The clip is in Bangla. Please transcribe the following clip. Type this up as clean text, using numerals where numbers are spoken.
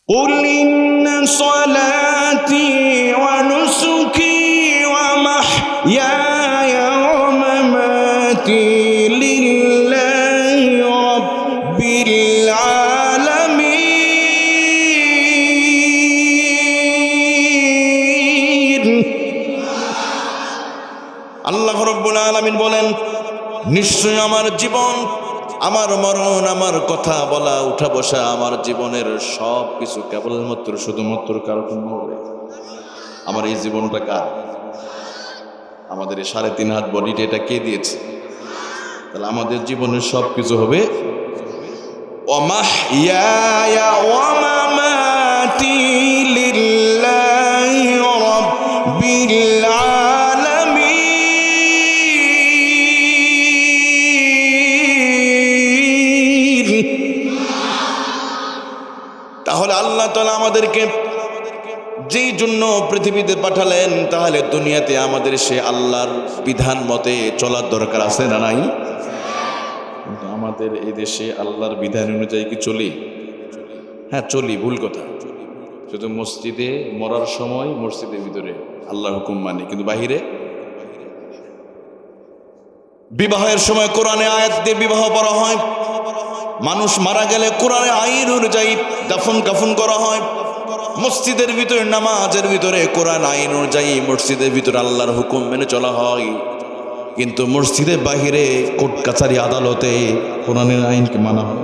قل إن صلاتي ونسكي ومحياي ومماتي لله رب العالمين। আল্লাহ রাব্বুল আলামিন বলেন, নিশ্চয় আমার জীবন, আমার মরণ, আমার কথা বলা, উঠা বসা, আমার জীবনের সব কিছু কেবলমাত্র শুধুমাত্র কারো জন্য হবে। আমার এই জীবনটা কার? আমাদের এই 3.5 হাত বডিটা এটা কে দিয়েছে? তাহলে আমাদের জীবনের সব কিছু হবে ওয়ামাহইয়ায়া ওয়ামামাতি লিল্লাহি রাব্বিল আলামিন। তাহলে আল্লাহ তাআলা আমাদেরকে যেই জন্য পৃথিবীতে পাঠালেন, তাহলে দুনিয়াতে আমাদের সে আল্লাহর বিধান মতে চলার দরকার আছে না নাই? কিন্তু আমাদের এই দেশে আল্লাহর বিধান অনুযায়ী কি চলি? হ্যাঁ চলি, ভুল কথা। শুধু মসজিদে মরার সময় মসজিদের ভিতরে আল্লাহর হুকুম মানি, কিন্তু বাহিরে বিবাহের সময় কোরআনে আয়াত দিয়ে বিবাহ করা হয়। মানুষ মারা গেলে কোরআনে আইন অনুযায়ী দাফন কাফন করা হয়। মসজিদের ভিতরে নামাজের ভিতরে কোরআন আইন অনুযায়ী মসজিদের ভিতরে আল্লাহর হুকুম মেনে চলা হয়। কিন্তু মসজিদের বাহিরে কোর্ট কাছারি আদালতে কোরআনের আইনকে মানা হয়।